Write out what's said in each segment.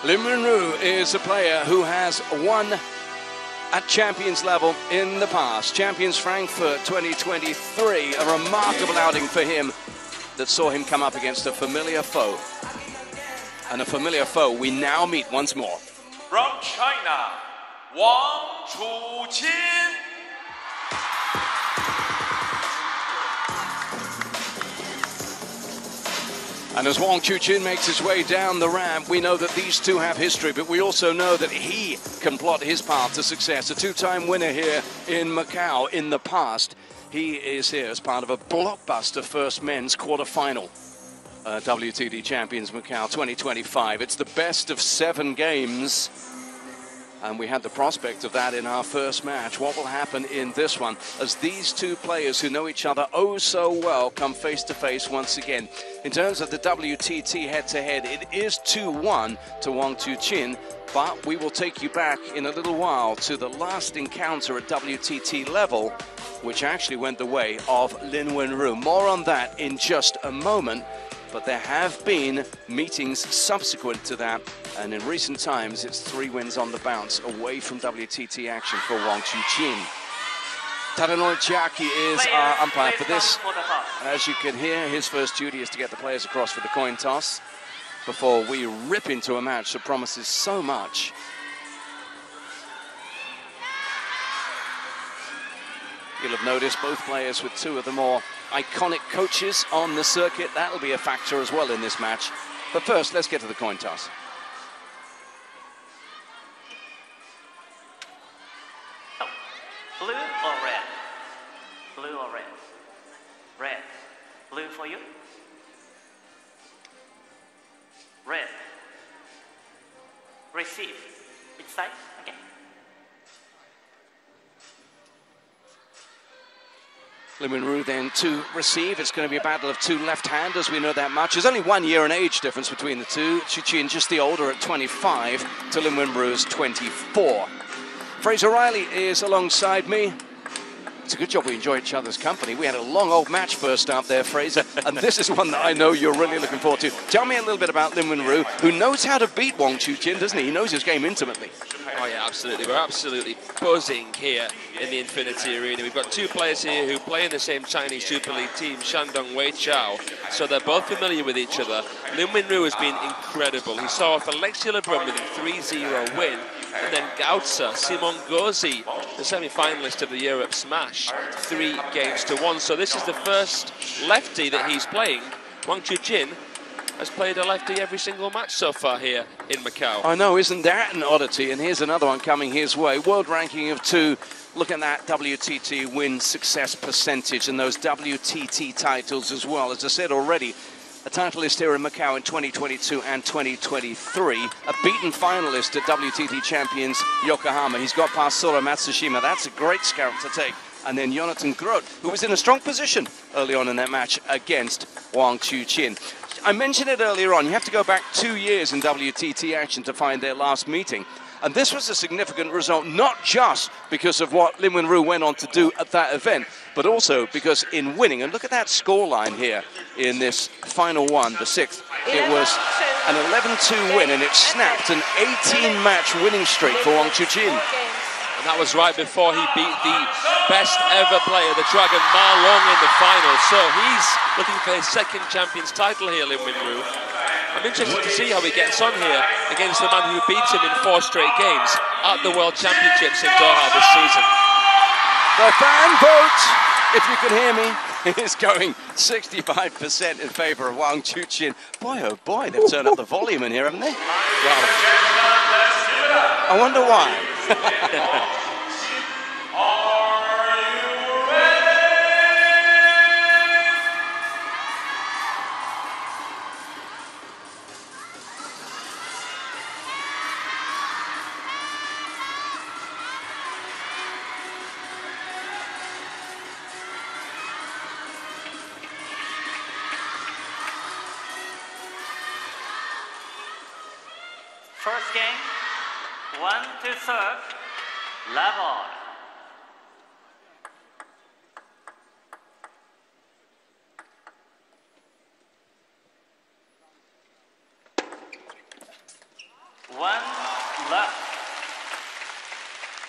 Lin Wenru is a player who has won at Champions level in the past. Champions Frankfurt 2023, a remarkable outing for him that saw him come up against a familiar foe. And a familiar foe we now meet once more. From China, Wang Chuqin. And as Wang Chuqin makes his way down the ramp, we know that these two have history, but we also know that he can plot his path to success. A two-time winner here in Macau in the past. He is here as part of a blockbuster first men's quarterfinal. WTT Champions Macau 2025. It's the best of 7 games. And we had the prospect of that in our first match. What will happen in this one as these two players who know each other oh so well come face to face once again? In terms of the WTT head-to-head, it is 2-1 to Wang Chuqin, but we will take you back in a little while to the last encounter at WTT level, which actually went the way of Lin Wenru. More on that in just a moment. But there have been meetings subsequent to that, and in recent times it's 3 wins on the bounce away from WTT action for Wang Chuqin. Tadanori Chiaki is our umpire for this. As you can hear, his first duty is to get the players across for the coin toss before we rip into a match that promises so much. You'll have noticed both players with 2 of the more iconic coaches on the circuit. That'll be a factor as well in this match. But first, let's get to the coin toss. Oh. Blue or red? Blue or red? Red. Blue for you? Red. Receive. Which side? Okay. Lin Wenru then to receive. It's going to be a battle of 2 left-handers. We know that much. There's only 1 year and age difference between the two. Chuqin just the older at 25 to Lin Wenru's 24. Fraser Riley is alongside me. It's a good job we enjoy each other's company. We had a long old match first up there, Fraser, and this is one that I know you're really looking forward to. Tell me a little bit about Lin Wenru, who knows how to beat Wang Chuqin, doesn't he? He knows his game intimately. Oh yeah, absolutely. We're absolutely buzzing here in the Infinity Arena. We've got 2 players here who play in the same Chinese Super League team, Shandong Weichao, so they're both familiar with each other. Lin Wenru has been incredible. He saw off Alexia Lebrun with a 3-0 win, and then Gautza, Simon Gozi, the semi-finalist of the Europe Smash, 3-1. So this is the first lefty that he's playing. Wang Chuqin has played a lefty every single match so far here in Macau. I know, isn't that an oddity? And here's another one coming his way. World ranking of 2. Look at that WTT win success percentage and those WTT titles as well. As I said already, a titleist here in Macau in 2022 and 2023. A beaten finalist at WTT Champions Yokohama. He's got past Sora Matsushima. That's a great scout to take. And then Jonathan Groth, who was in a strong position early on in that match against Wang Chuqin. I mentioned it earlier on, you have to go back 2 years in WTT action to find their last meeting. And this was a significant result, not just because of what Lin Wenru went on to do at that event, but also because in winning, and look at that scoreline here in this final one, the 6th, it was an 11-2 win, and it snapped an 18-match winning streak for Wang Chuqin. And that was right before he beat the best ever player, the Dragon Ma Long, in the final. So he's looking for his 2nd Champions title here, Lin Wenru. I'm interested to see how he gets on here against the man who beat him in 4 straight games at the World Championships in Doha this season. The fan vote, if you can hear me, is going 65% in favour of Wang Chuqin. Boy, oh boy, they've turned up the volume in here, haven't they? Wow. I wonder why. First game, 1 to serve, level. 1 love.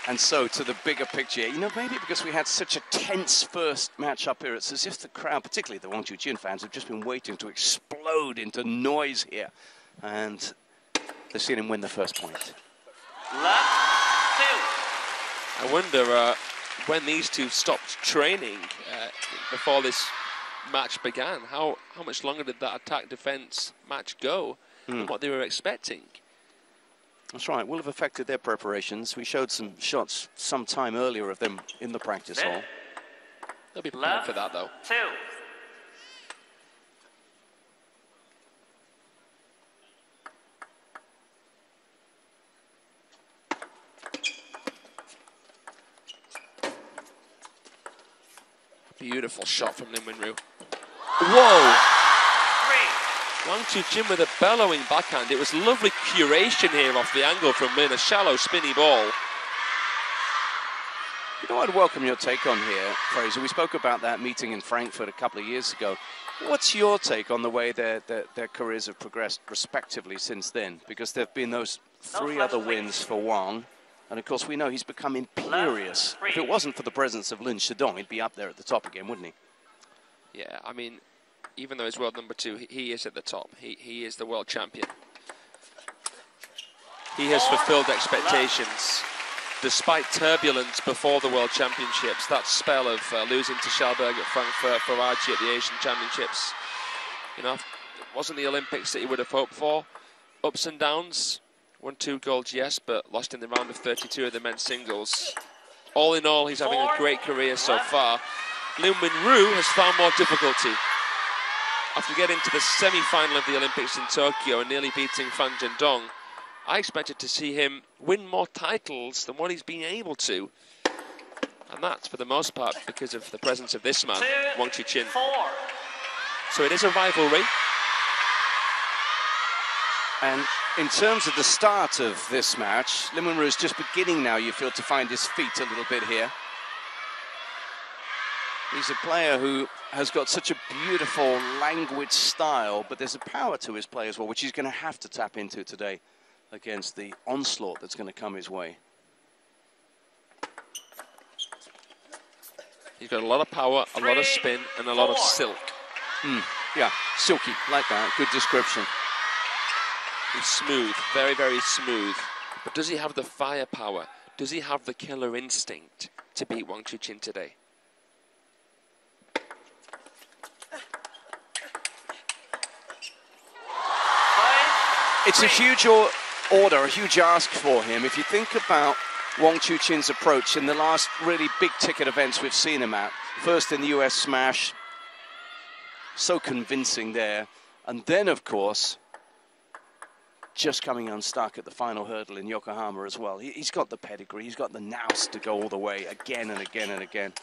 And so to the bigger picture, you know, maybe because we had such a tense first match up here, it's as if the crowd, particularly the Wang Chuqin fans, have just been waiting to explode into noise here. And they've seen him win the first point. Love 2. I wonder when these two stopped training before this match began. How much longer did that attack-defense match go than what they were expecting? That's right, will have affected their preparations. We showed some shots some time earlier of them in the practice hall. They'll be prepared for that, though. 2. Beautiful shot from Lin Wenru. Whoa! 3. Wang Chuqin with a bellowing backhand. It was lovely curation here off the angle from Lin, a shallow, spinny ball. You know, I'd welcome your take on here, Fraser. We spoke about that meeting in Frankfurt a couple of years ago. What's your take on the way their careers have progressed respectively since then? Because there have been those 3 other wins for Wang. And of course, we know he's become imperious. If it wasn't for the presence of Lin Shidong, he'd be up there at the top again, wouldn't he? Yeah, I mean, even though he's world number 2, he is at the top. He is the world champion. He has fulfilled expectations. Despite turbulence before the World Championships, that spell of losing to Schalberg at Frankfurt, Faraji at the Asian Championships, you know, it wasn't the Olympics that he would have hoped for. Ups and downs, won 2 golds, yes, but lost in the round of 32 of the men's singles. All in all, he's having a great career so far. Lin Wenru has found more difficulty. After getting to the semi-final of the Olympics in Tokyo and nearly beating Fan Zhendong, I expected to see him win more titles than what he's been able to. And that's, for the most part, because of the presence of this man, Wang Chuqin. 4. So it is a rivalry. And in terms of the start of this match, Lin Wenru is just beginning now, you feel, to find his feet a little bit here. He's a player who has got such a beautiful languid style, but there's a power to his play as well, which he's going to have to tap into today against the onslaught that's going to come his way. He's got a lot of power, a lot of spin, and a lot of silk. Yeah, silky, like that. Good description. He's smooth, very, very smooth. But does he have the firepower? Does he have the killer instinct to beat Wang Chuqin today? It's a huge order, a huge ask for him. If you think about Wang Chuqin's approach in the last really big ticket events we've seen him at, first in the US Smash, so convincing there, and then of course just coming unstuck at the final hurdle in Yokohama as well. He's got the pedigree, he's got the nous to go all the way again and again and again.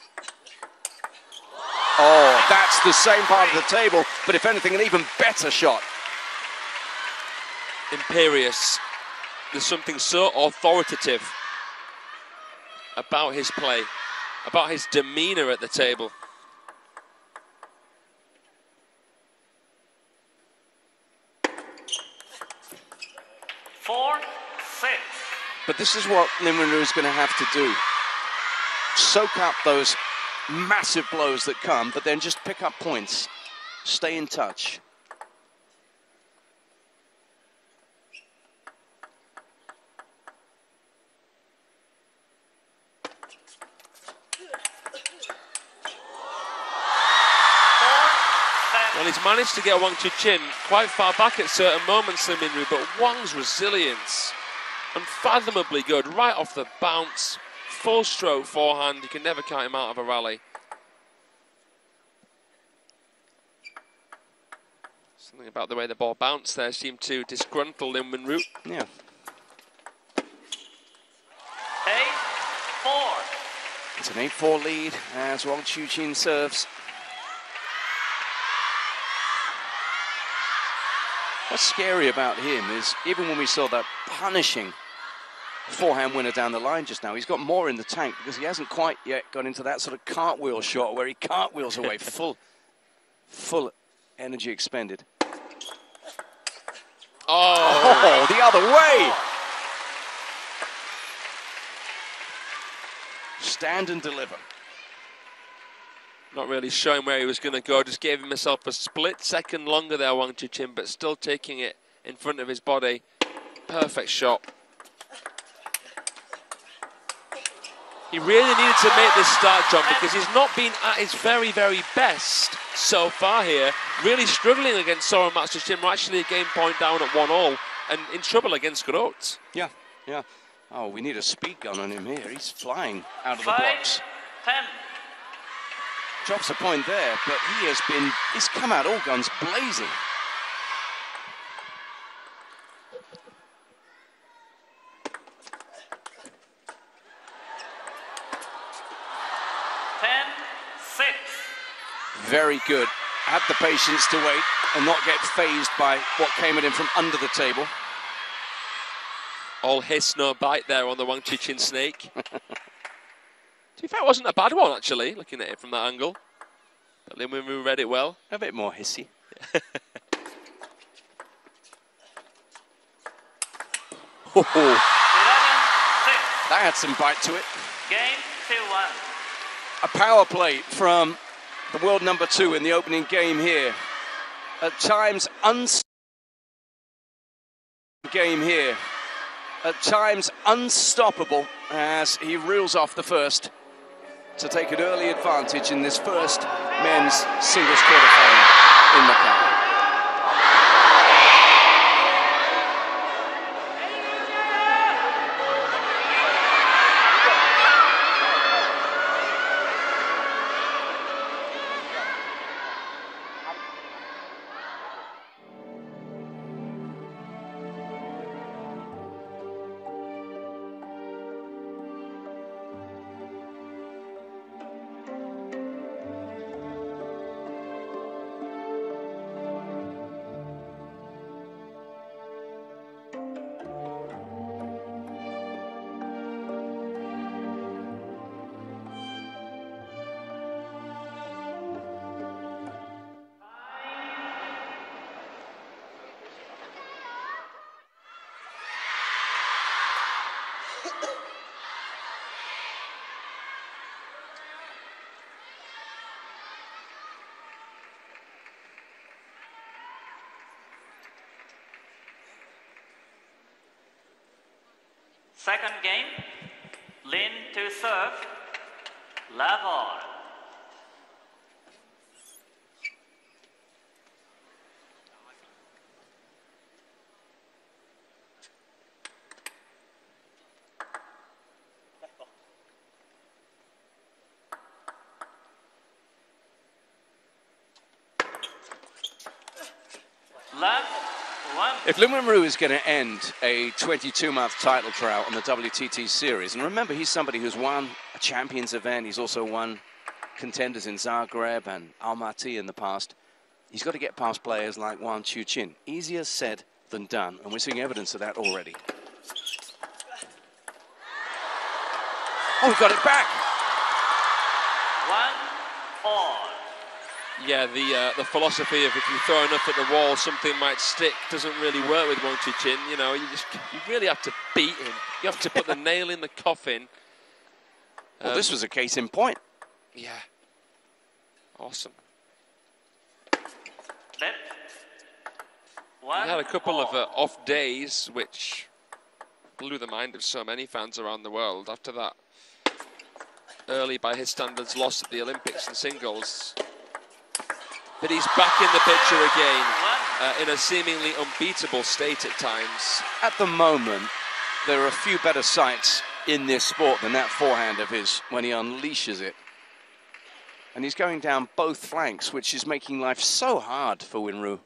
Oh, that's the same part of the table, but if anything, an even better shot. Imperious. There's something so authoritative about his play, about his demeanor at the table. But this is what Lin Wenru is going to have to do. Soak up those massive blows that come, but then just pick up points. Stay in touch. Well, he's managed to get Wang Chuqin quite far back at certain moments, Lin Wenru, but Wang's resilience, unfathomably good, right off the bounce, full stroke forehand, you can never count him out of a rally. Something about the way the ball bounced there seemed to disgruntle Lin Wenru. Yeah. 8-4. It's an 8-4 lead as Wang Chuqin serves. What's scary about him is, even when we saw that punishing forehand winner down the line just now, he's got more in the tank because he hasn't quite yet got into that sort of cartwheel shot where he cartwheels away, full energy expended. Oh, the other way! stand and deliver. Not really showing where he was going to go, just gave himself a split second longer there, Wang Chuqin, but still taking it in front of his body. Perfect shot. He really needed to make this start, John, because he's not been at his very, very best so far here. Really struggling against Soren Matsushima. We're actually a game point down at 1-all and in trouble against Groth. Yeah, yeah. Oh, we need a speed gun on him here. He's flying out of the blocks. 5-10. Drops a point there, but he's come out all guns blazing. Very good. Had the patience to wait and not get phased by what came at him from under the table. All hiss, no bite there on the Wang Chuqin snake. To be fair, it wasn't a bad one, actually, looking at it from that angle. But Lin Wenru read it well. A bit more hissy. That had some bite to it. Game 2-1. A power play from the world number 2 in the opening game here. At times unstoppable as he reels off the first to take an early advantage in this first men's singles quarterfinal in Macau. Second game, Lin to serve, level. Left, 1. If Lin Wenru is going to end a 22-month title drought on the WTT series, and remember, he's somebody who's won a Champions event, he's also won contenders in Zagreb and Almaty in the past, he's got to get past players like Wang Chuqin. Easier said than done, and we're seeing evidence of that already. Oh, he got it back! 1-4. Yeah, the philosophy of if you throw enough at the wall, something might stick doesn't really work with Wang Chuqin. You know, you really have to beat him. You have to put the nail in the coffin. Well, this was a case in point. Yeah. Awesome. Left. He had a couple of off days, which blew the mind of so many fans around the world. After that early, by his standards, loss at the Olympics and singles. But he's back in the picture again, in a seemingly unbeatable state at times. At the moment, there are a few better sights in this sport than that forehand of his when he unleashes it. And he's going down both flanks, which is making life so hard for Wenru.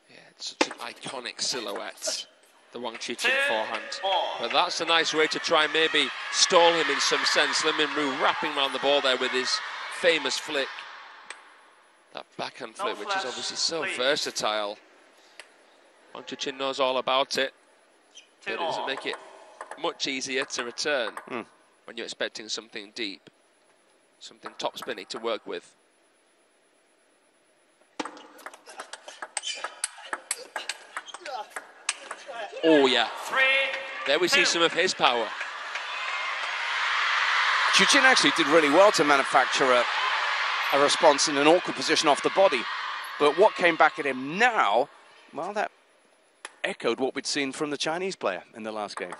Yeah, it's such an iconic silhouette, the Wang Chuqin forehand. But that's a nice way to try and maybe stall him in some sense. Lin Wenru wrapping around the ball there with his famous flick. That backhand flip, which is obviously so versatile. Wang Chuqin knows all about it, but it doesn't make it much easier to return when you're expecting something deep, something top spinny to work with. Oh yeah, there we see some of his power. Chuqin actually did really well to manufacture a response in an awkward position off the body. But what came back at him now, well, that echoed what we'd seen from the Chinese player in the last game.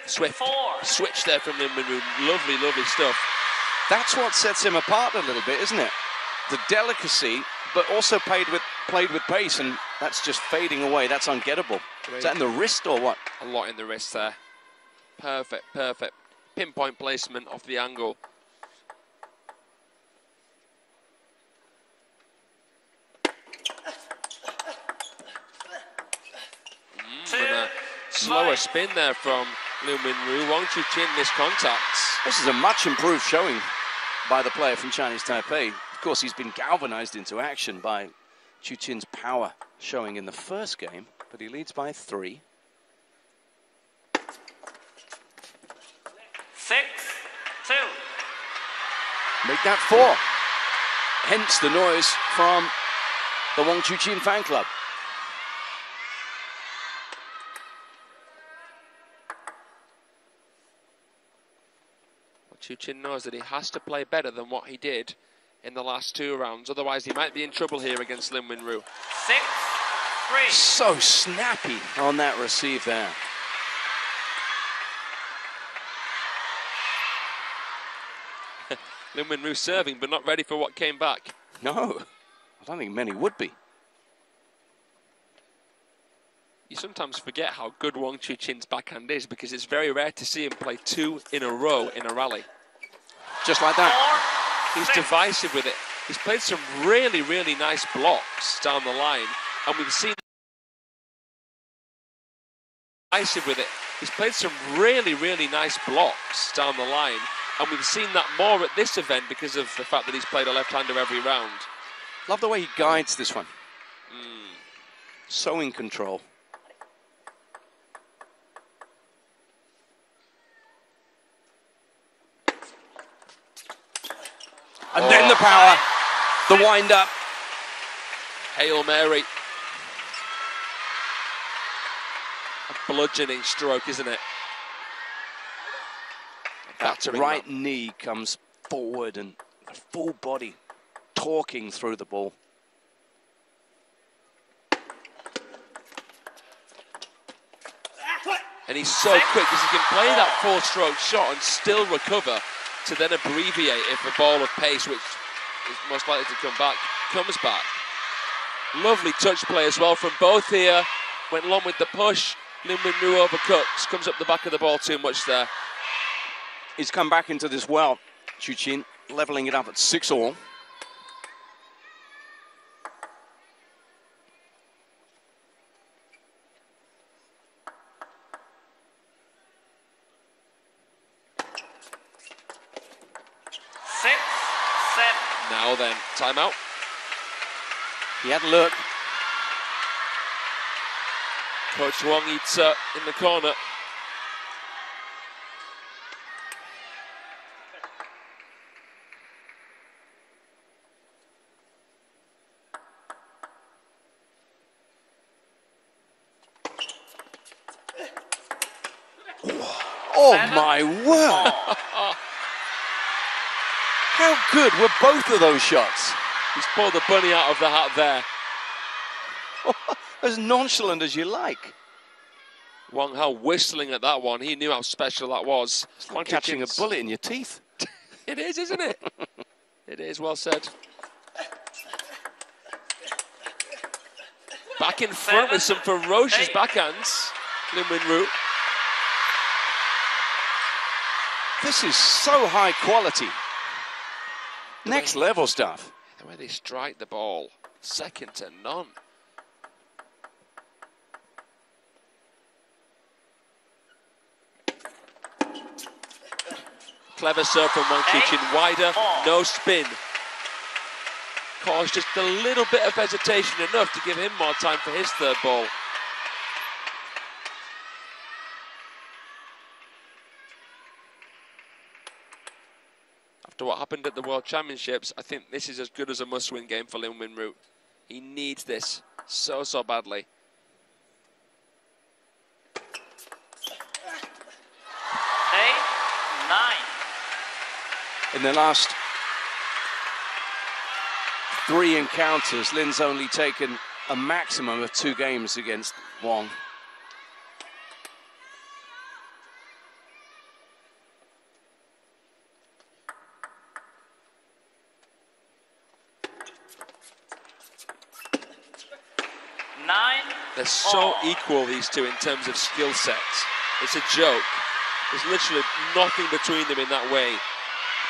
Swift switch there from Lin Wenru. Lovely, lovely stuff. That's what sets him apart a little bit, isn't it? The delicacy, but also played with pace, and that's just fading away. That's ungettable. Great. Is that in the wrist or what? A lot in the wrist there. Perfect, perfect. Pinpoint placement off the angle. And a slower spin there from Lin Wenru. Wang Chuqin missed contacts. This is a much improved showing by the player from Chinese Taipei. Of course, he's been galvanized into action by Chuqin's power showing in the first game, but he leads by 3. 6-2. Make that 4. Hence the noise from the Wang Chuqin fan club. Chuqin knows that he has to play better than what he did in the last 2 rounds. Otherwise, he might be in trouble here against Lin Wenru. 6-3. So snappy on that receive there. Lin Wenru serving, but not ready for what came back. No, I don't think many would be. You sometimes forget how good Wang Chuqin's backhand is because it's very rare to see him play 2 in a row in a rally. Just like that. He's divisive with it. He's played some really, really nice blocks down the line, and we've seen divisive with it. He's played some really, really nice blocks down the line, and we've seen that more at this event because of the fact that he's played a left-hander every round. Love the way he guides this one. So in control. And then the power, the wind-up. Hail Mary. A bludgeoning stroke, isn't it? That right knee comes forward and the full body torquing through the ball. And he's so quick because he can play that 4-stroke shot and still recover to then abbreviate if a ball of pace, which is most likely to come back, comes back. Lovely touch play as well from both here. Went along with the push. Lin Wenru overcuts, comes up the back of the ball too much there. He's come back into this well, Chuqin, leveling it up at 6-all. Now then, timeout. He had a look. Coach Wang eats in the corner. Oh my word! How good were both of those shots? He's pulled the bunny out of the hat there. As nonchalant as you like. Wang Hao whistling at that one. He knew how special that was. It's like catching a bullet in your teeth. It is, isn't it? It is, well said. Back in front with some ferocious backhands. Lin Wenru. This is so high quality. Next level stuff. The way they strike the ball, second to none. Clever serve from Wang Chuqin, wider, no spin. Caused just a little bit of hesitation, enough to give him more time for his third ball. after what happened at the World Championships, I think this is as good as a must-win game for Lin Winru. He needs this so badly. In the last 3 encounters, Lin's only taken a maximum of 2 games against Wang. They're so equal, these two, in terms of skill sets. It's a joke. There's literally nothing between them in that way.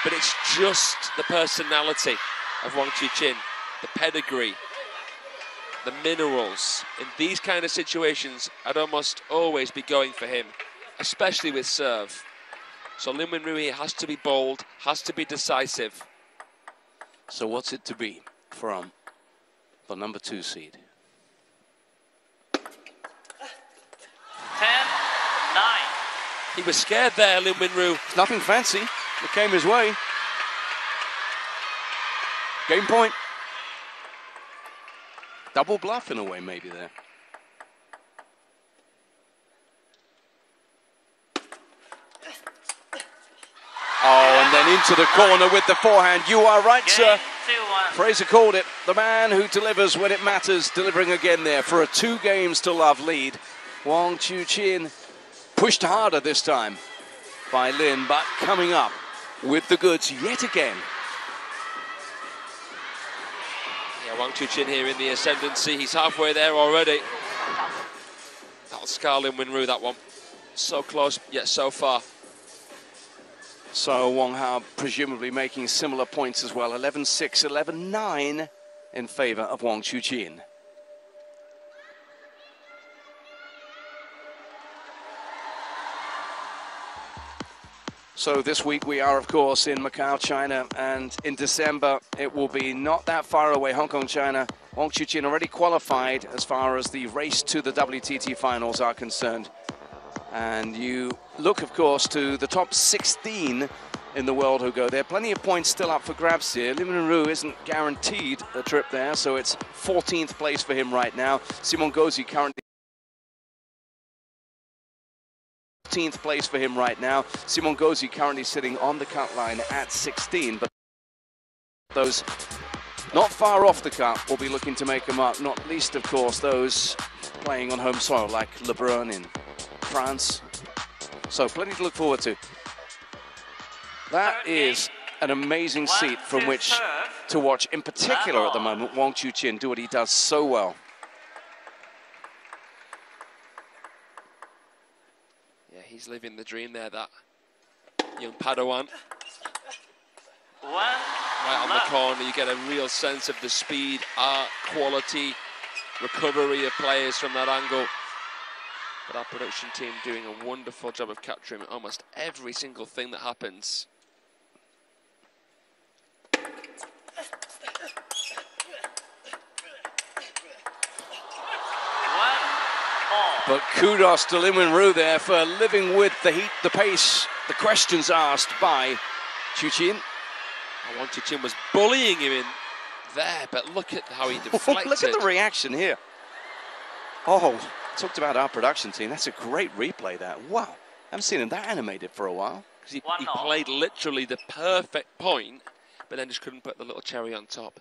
But it's just the personality of Wang Chuqin, the pedigree, the minerals. In these kind of situations, I'd almost always be going for him, especially with serve. So Lin Winru here has to be bold, has to be decisive. So what's it to be from the number 2 seed? 10-9. He was scared there, Lin Winru. Nothing fancy. It came his way. Game point. Double bluff in a way, maybe there. Oh, and then into the corner with the forehand. You are right, sir. Fraser called it. The man who delivers when it matters, delivering again there for a 2 games to love lead. Wang Chuqin pushed harder this time by Lin, but coming up with the goods yet again. Yeah, Wang Chuqin here in the ascendancy. He's halfway there already. That'll scar Lin Winru, that one. So close, yet so far. So Wang Hao presumably making similar points as well. 11-6, 11-9 in favor of Wang Chuqin. So this week we are, of course, in Macau, China, and in December it will be not that far away, Hong Kong, China. Wang Chuqin already qualified as far as the race to the WTT finals are concerned. And you look, of course, to the top 16 in the world who go there. Plenty of points still up for grabs here. Lin Winru isn't guaranteed a trip there, so it's 14th place for him right now. Simon Gauzy currently 14th place for him right now. Simon Gauzy currently sitting on the cut line at 16, but those not far off the cut will be looking to make them up, not least, of course, those playing on home soil like LeBron in France. So plenty to look forward to. That is an amazing seat from which to watch, in particular at the moment, Wang Chuqin do what he does so well. Yeah, he's living the dream there, that young Padawan. Right on the corner, you get a real sense of the speed, art, quality, recovery of players from that angle. But our production team doing a wonderful job of capturing almost every single thing that happens. But kudos to Lin Winru there for living with the heat, the pace, the questions asked by Chuqin. Wang Chuqin was bullying him in there, but look at how he deflected. Look at the reaction here. Oh, talked about our production team. That's a great replay, that. Wow. I haven't seen him that animated for a while. Because he played literally the perfect point, but then just couldn't put the little cherry on top.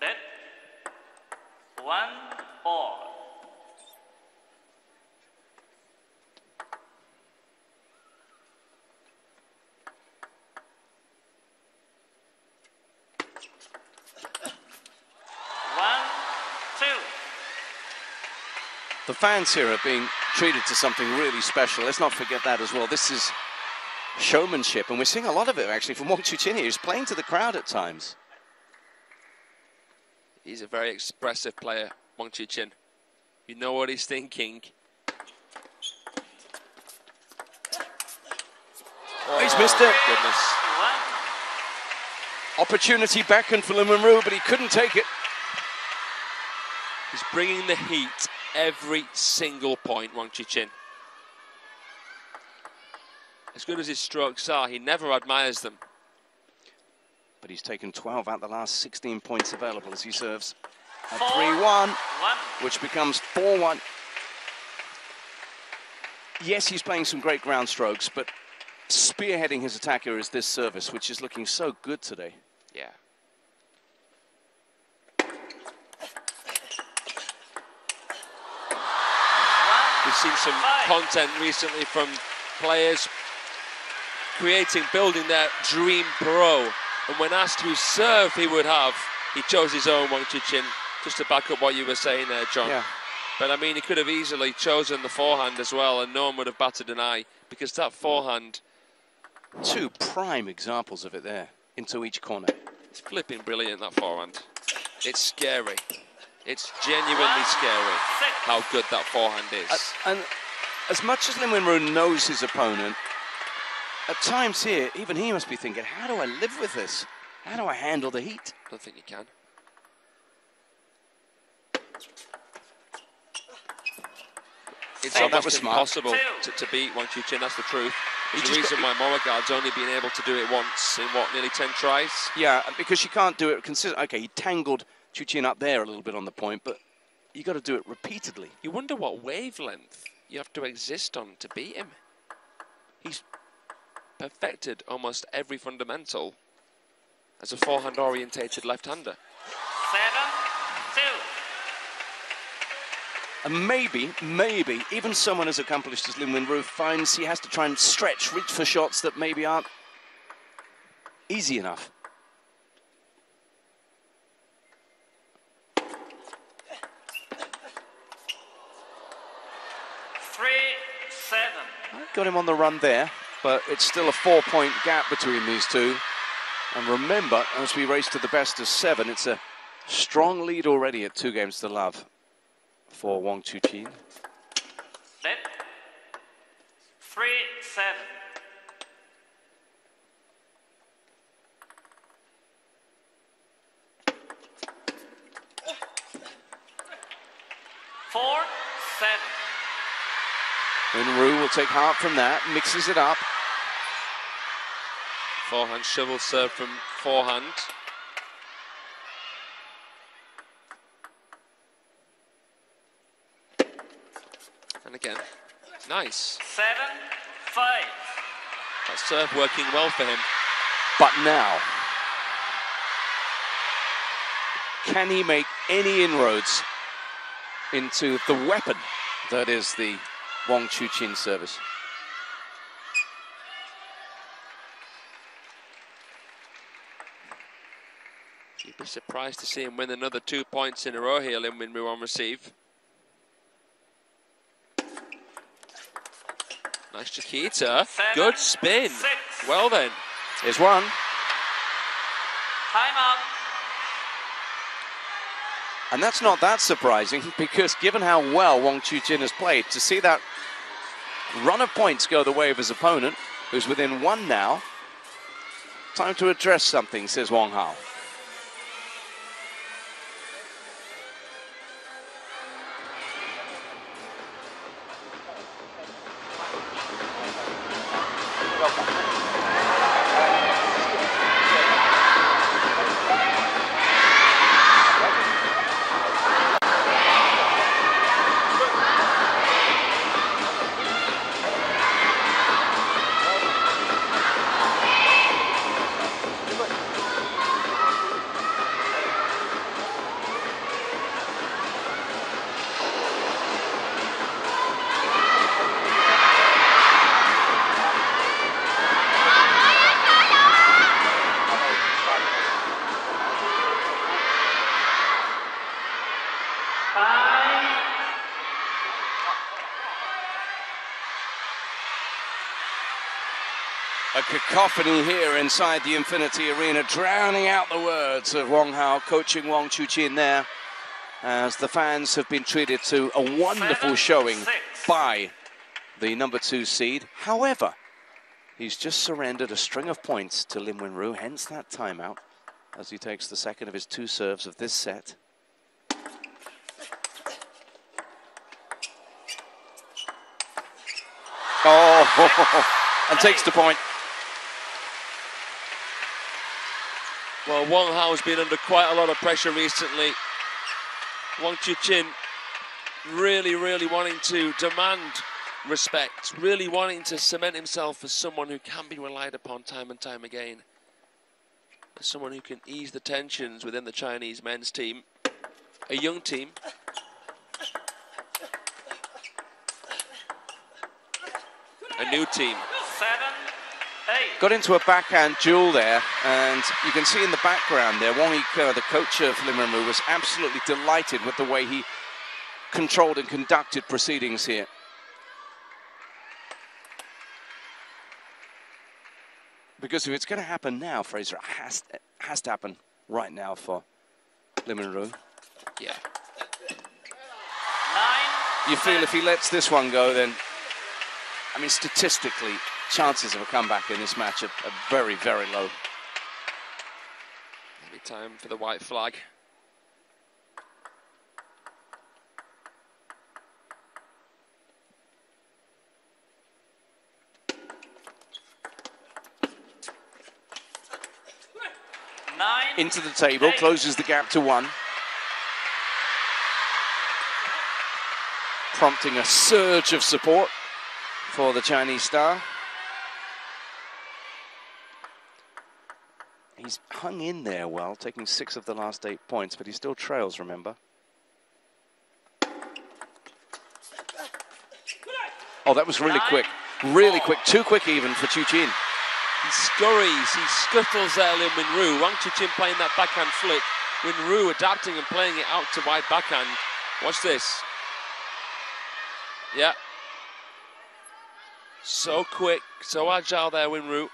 Then 1-all. The fans here are being treated to something really special. Let's not forget that as well. This is showmanship, and we're seeing a lot of it actually from Wang Chuqin here. He's playing to the crowd at times. He's a very expressive player, Wang Chuqin. You know what he's thinking. Oh, he's missed it. Goodness. Opportunity beckoned for Lin Winru, but he couldn't take it. He's bringing the heat every single point, Wang Chuqin. As good as his strokes are, he never admires them. But he's taken 12 out the last 16 points available as he serves at 4-1. 3-1, which becomes 4-1. Yes, he's playing some great ground strokes, but spearheading his attacker is this service, which is looking so good today. Yeah. We've seen some content recently from players building their dream pro. And when asked whose serve he would have, he chose his own, Wang Chuqin, just to back up what you were saying there, John. Yeah. But I mean, he could have easily chosen the forehand as well, and no one would have batted an eye, because that forehand... Two prime examples of it there, into each corner. It's flipping brilliant, that forehand. It's scary. It's genuinely scary how good that forehand is. And as much as Lin Wenru knows his opponent, at times here, even he must be thinking, how do I live with this? How do I handle the heat? I don't think you can. It's almost impossible to beat Wang Chuqin, that's the truth. There's a reason why Moragad's only been able to do it once in, what, nearly 10 tries? Yeah, because you can't do it consistently. Okay, he tangled Chuqin up there a little bit on the point, but you got to do it repeatedly. You wonder what wavelength you have to exist on to beat him. He's perfected almost every fundamental as a forehand-orientated left-hander. 7-2. And maybe, even someone as accomplished as Lin Wenru finds he has to try and stretch, reach for shots that maybe aren't easy enough. Got him on the run there, but it's still a 4-point gap between these two. And remember, as we race to the best of 7, it's a strong lead already at 2 games to love for Wang Chuqin. Then 3-7. Wenru will take heart from that, mixes it up. Forehand shovel serve from forehand. And again, nice. 7-5. That serve working well for him. But now, can he make any inroads into the weapon that is the Wang Chuqin service? You'd be surprised to see him win another 2 points in a row here, Lin Wenru on receive. Nice Chiquita. Good spin. Well then. Here's one. Timeout. And that's not that surprising, because given how well Wang Chuqin has played, to see that run of points go the way of his opponent, who's within 1 now, time to address something, says Wang Hao. A cacophony here inside the Infinity Arena, drowning out the words of Wang Hao coaching Wang Chuqin there, as the fans have been treated to a wonderful showing by the number 2 seed. However, he's just surrendered a string of points to Lin Wenru, hence that timeout, as he takes the second of his 2 serves of this set. Oh, and takes the point. Well, Wang Hao's been under quite a lot of pressure recently. Wang Chuqin really wanting to demand respect, really wanting to cement himself as someone who can be relied upon time and time again. As someone who can ease the tensions within the Chinese men's team. A young team. A new team. 7-8. Got into a backhand duel there, and you can see in the background there, Wang Yike, the coach of Lin Wenru, was absolutely delighted with the way he controlled and conducted proceedings here. Because if it's going to happen now, Fraser, it has to happen right now for Lin Wenru. Yeah. 9. You feel if he lets this one go, then, I mean, statistically, chances of a comeback in this match are very, very low. Maybe time for the white flag. Into the table, closes the gap to 1. Prompting a surge of support for the Chinese star. He's hung in there well, taking 6 of the last 8 points, but he still trails, remember. Oh, that was really quick. Really quick. Too quick even for Chuqin. He scurries, he scuttles there, Lin Wenru. Wang Chuqin playing that backhand flick. Wenru adapting and playing it out to wide backhand. Watch this. Yeah. So quick, so agile there, Wenru.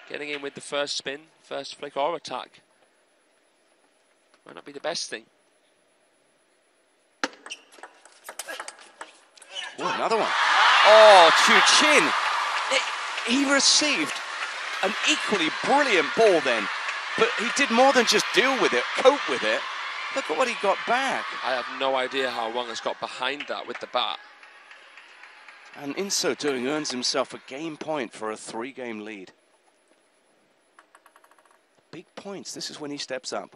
Getting in with the first spin, first flick or attack. Might not be the best thing. Ooh, another one. Oh, Chuqin. He received an equally brilliant ball then, but he did more than just deal with it, cope with it. Look at what he got back. I have no idea how Wang has got behind that with the bat. And in so doing, earns himself a game point for a 3-game lead. Big points. This is when he steps up.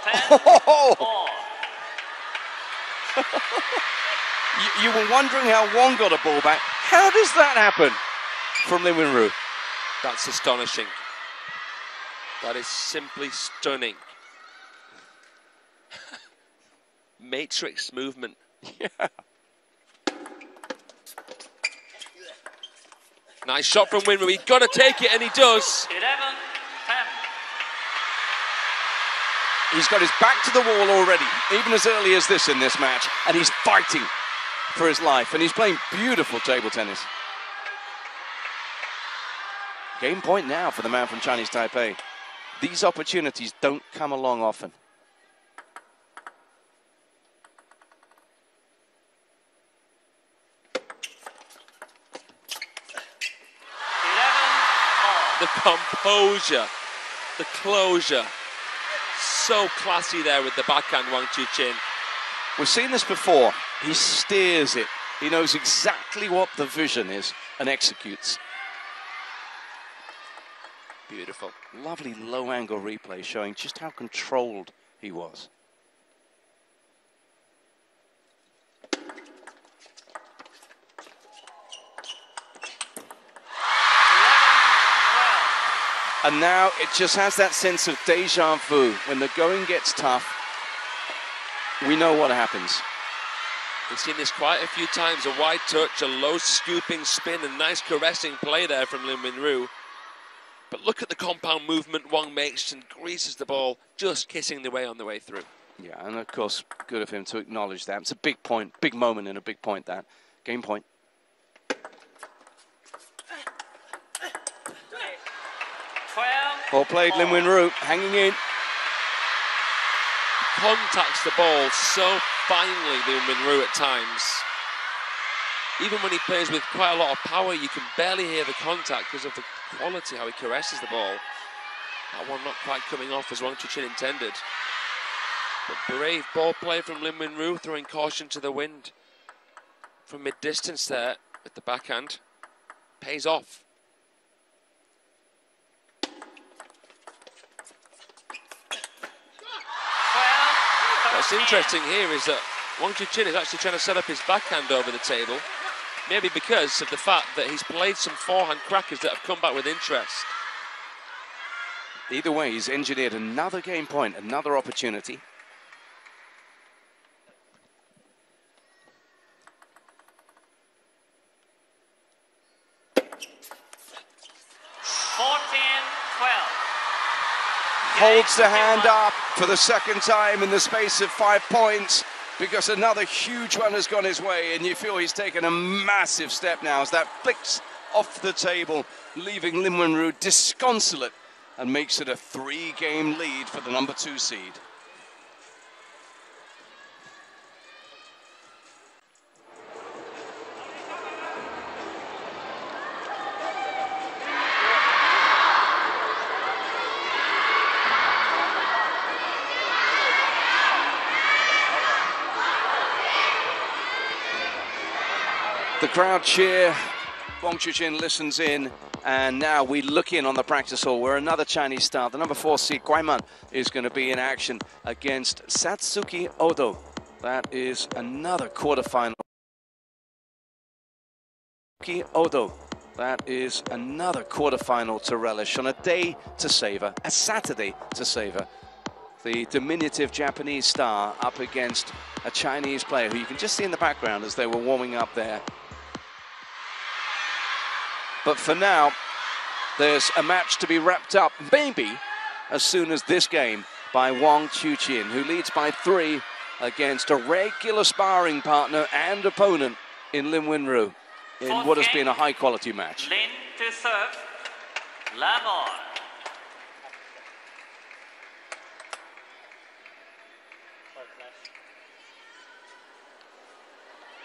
10-4. You were wondering how Wang got a ball back. How does that happen from Lin Wenru? That's astonishing. That is simply stunning. Matrix movement. Yeah. Nice shot from Wenru. He's got to take it, and he does. 11-10. He's got his back to the wall already, even as early as this in this match, and he's fighting for his life, and he's playing beautiful table tennis. Game point now for the man from Chinese Taipei. These opportunities don't come along often. The composure, the closure. So classy there with the backhand, Wang Chuqin. We've seen this before. He steers it. He knows exactly what the vision is and executes. Beautiful. Lovely low-angle replay showing just how controlled he was. And now it just has that sense of deja vu. When the going gets tough, we know what happens. We've seen this quite a few times. A wide touch, a low scooping spin, a nice caressing play there from Lin Wenru. But look at the compound movement Wang makes and greases the ball, just kissing the way on the way through. Yeah, and of course, good of him to acknowledge that. It's a big point, big moment and a big point, that. Game point. Well played, Lin Wenru, hanging in. Contacts the ball so finely, Lin Wenru, at times. Even when he plays with quite a lot of power, you can barely hear the contact because of the quality, how he caresses the ball. That one not quite coming off as Wang Chuqin intended. But brave ball play from Lin Wenru, throwing caution to the wind from mid-distance there with the backhand. Pays off. What's interesting here is that Wang Chuqin is actually trying to set up his backhand over the table, maybe because of the fact that he's played some forehand crackers that have come back with interest. Either way, he's engineered another game point, another opportunity. Holds the hand up for the second time in the space of 5 points, because another huge one has gone his way, and you feel he's taken a massive step now as that flicks off the table, leaving Lin Wenru disconsolate, and makes it a 3-game lead for the number 2 seed. The crowd cheer, Wang Chuqin listens in, and now we look in on the practice hall where another Chinese star, the number 4 seed Guaiman, is going to be in action against Satsuki Odo. That is another quarterfinal. Odo. That is another quarterfinal to relish on a day to savor, a Saturday to savor. The diminutive Japanese star up against a Chinese player who you can just see in the background as they were warming up there. But for now, there's a match to be wrapped up, maybe as soon as this game, by Wang Chuqin, who leads by 3 against a regular sparring partner and opponent in Lin Wenru in what has been a high-quality match. Lin to serve. Level.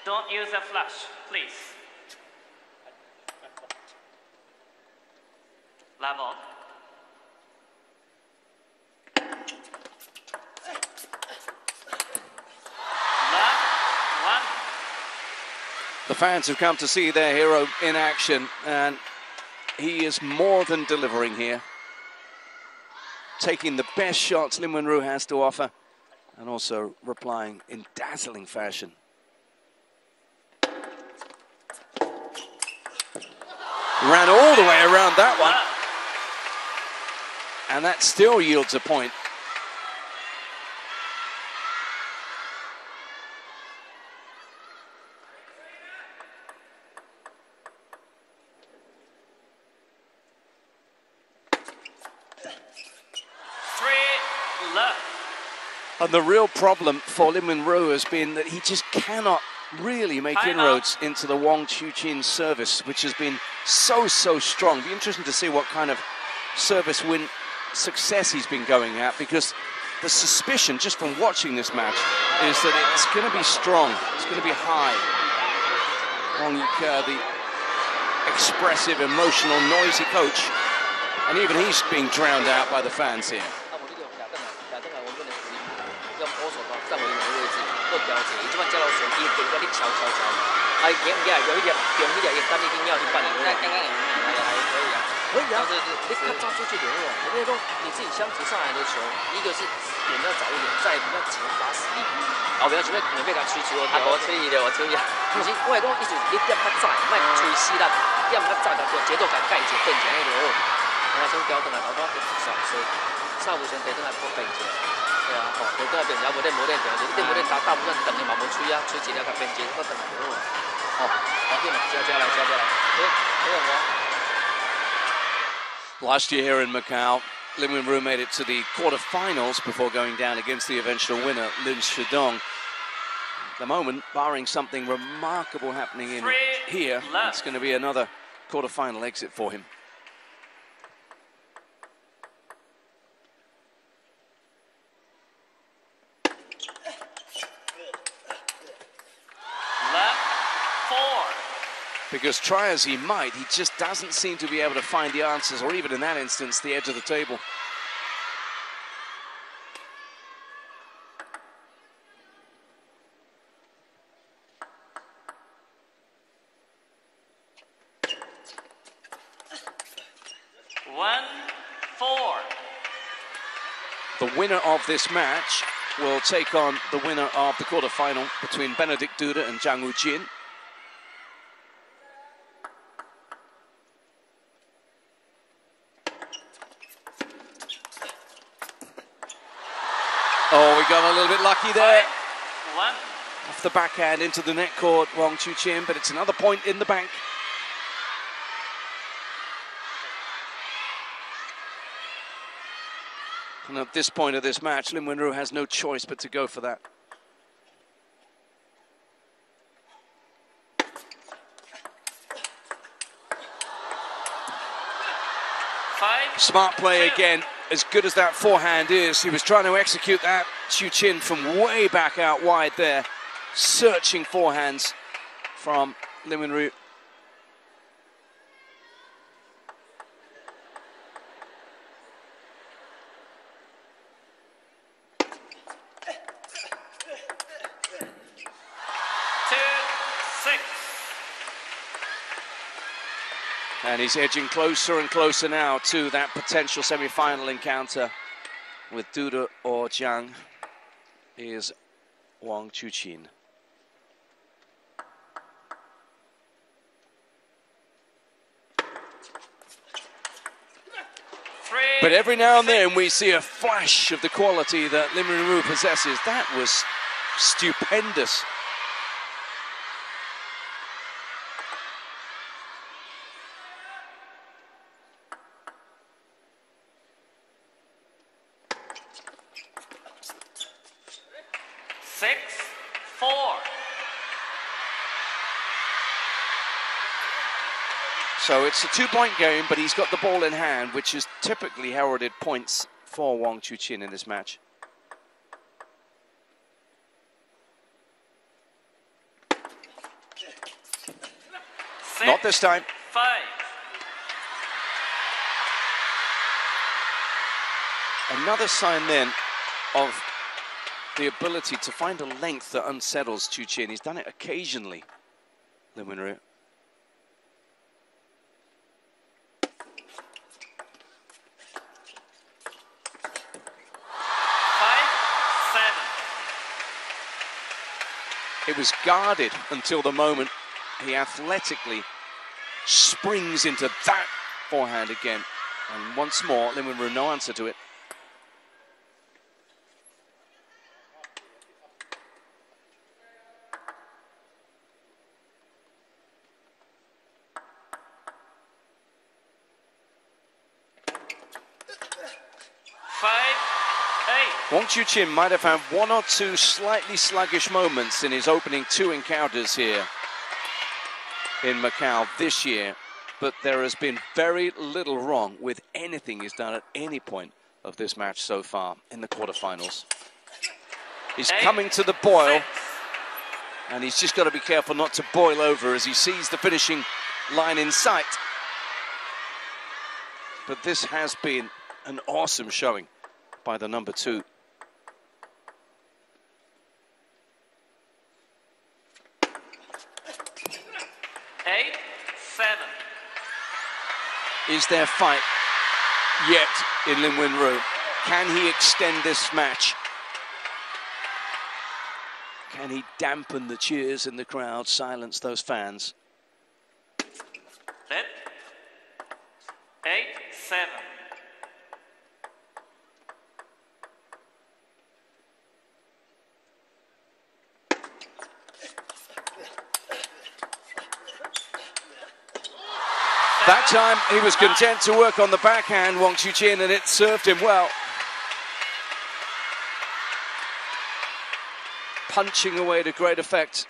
Don't use a flash, please. Level. The fans have come to see their hero in action, and he is more than delivering here. Taking the best shots Lin Wenru has to offer, and also replying in dazzling fashion. Ran all the way around that one. And that still yields a point. And the real problem for Lin Wenru has been that he just cannot really make inroads into the Wang Chuqin service, which has been so strong. It'll be interesting to see what kind of service win success he's been going at, because the suspicion just from watching this match is that it's going to be strong, it's going to be high. Wang Yuke, the expressive, emotional, noisy coach, and even he's being drowned out by the fans here. Last year here in Macau, Lin Wenru made it to the quarterfinals before going down against the eventual winner, Lin Shidong. At the moment, barring something remarkable happening in here, it's going to be another quarterfinal exit for him. Because try as he might, he just doesn't seem to be able to find the answers, or even in that instance, the edge of the table. 1-4. The winner of this match will take on the winner of the quarterfinal between Benedict Duda and Zhang Wujin. Oh, we got a little bit lucky there. 5-1. Off the backhand into the net court, Wang Chuqin, but it's another point in the bank. And at this point of this match, Lin Wenru has no choice but to go for that. Smart play again. As good as that forehand is, he was trying to execute that. Chuqin from way back out wide there. Searching forehands from Lin Wenru. And he's edging closer and closer now to that potential semi-final encounter with Duda or Zhang. Here's Wang Chuqin. But every now and then we see a flash of the quality that Lin Wenru possesses. That was stupendous. So it's a two-point game, but he's got the ball in hand, which is typically heralded points for Wang Chuqin in this match. Not this time. 5. Another sign then of the ability to find a length that unsettles Chuqin. He's done it occasionally, Lin Wenru. It was guarded until the moment he athletically springs into that forehand again. And once more, Lin Wenru, no answer to it. Wang Chuqin might have had one or two slightly sluggish moments in his opening two encounters here in Macau this year, but there has been very little wrong with anything he's done at any point of this match so far in the quarterfinals. He's coming to the boil, and he's just got to be careful not to boil over as he sees the finishing line in sight. But this has been an awesome showing by the number two. Is there fight yet in Lin Wenru? Can he extend this match? Can he dampen the cheers in the crowd, silence those fans? 8-7. That time he was content to work on the backhand, Wang Chuqin, and it served him well. Punching away to great effect.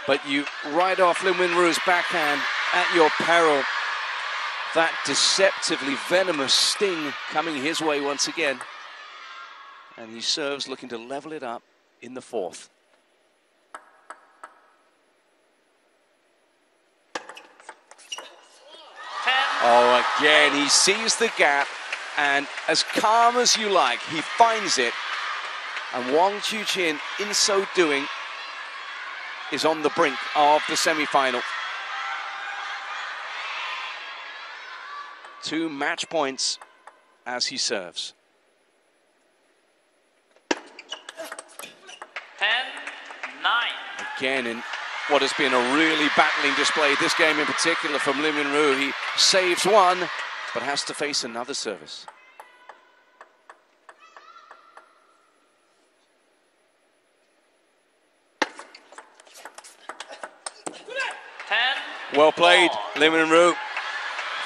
But you ride off Lin Wenru's backhand at your peril. That deceptively venomous sting coming his way once again. And he serves looking to level it up in the fourth. Oh, again, he sees the gap, and as calm as you like, he finds it. And Wang Chuqin, in so doing, is on the brink of the semi-final. 2 match points as he serves. 10-9. Again, in what has been a really battling display, this game in particular from Lin Minru, he saves one, but has to face another service. Well played, Lin Minru.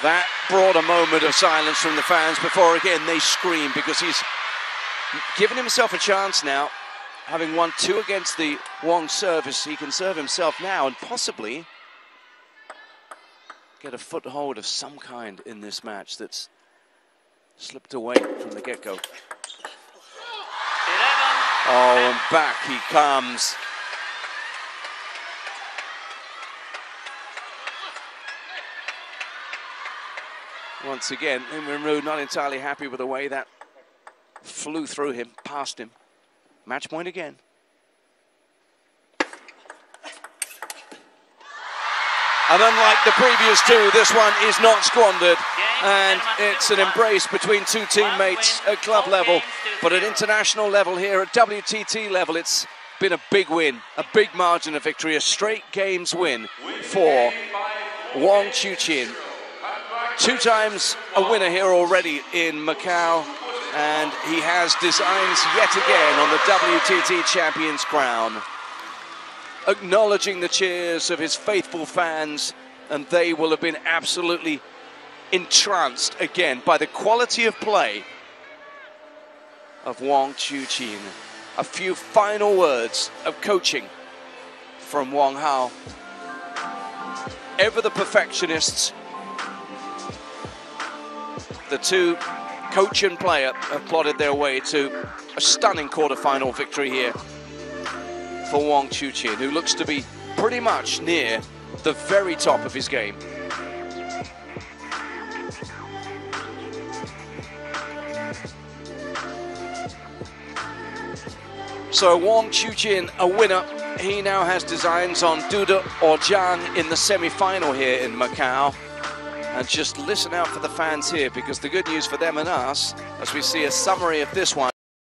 That brought a moment of silence from the fans before again they scream, because he's given himself a chance now. Having won 2 against the Wang service, he can serve himself now and possibly get a foothold of some kind in this match that's slipped away from the get-go. 11. Oh, and back he comes. Once again, Lin Minru not entirely happy with the way that flew through him, past him. Match point again. And unlike the previous 2, this one is not squandered. And it's an embrace between 2 teammates at club level. But at international level here, at WTT level, it's been a big win, a big margin of victory, a straight games win for Wang Chuqin. 2 times a winner here already in Macau, and he has designs yet again on the WTT Champions crown. Acknowledging the cheers of his faithful fans, and they will have been absolutely entranced again by the quality of play of Wang Chuqin. A few final words of coaching from Wang Hao. Ever the perfectionists, the 2, coach and player, have plodded their way to a stunning quarter-final victory here for Wang Chuqin, who looks to be pretty much near the very top of his game. So Wang Chuqin, a winner. He now has designs on Duda or Zhang in the semi-final here in Macau. And just listen out for the fans here, because the good news for them and us, as we see a summary of this one,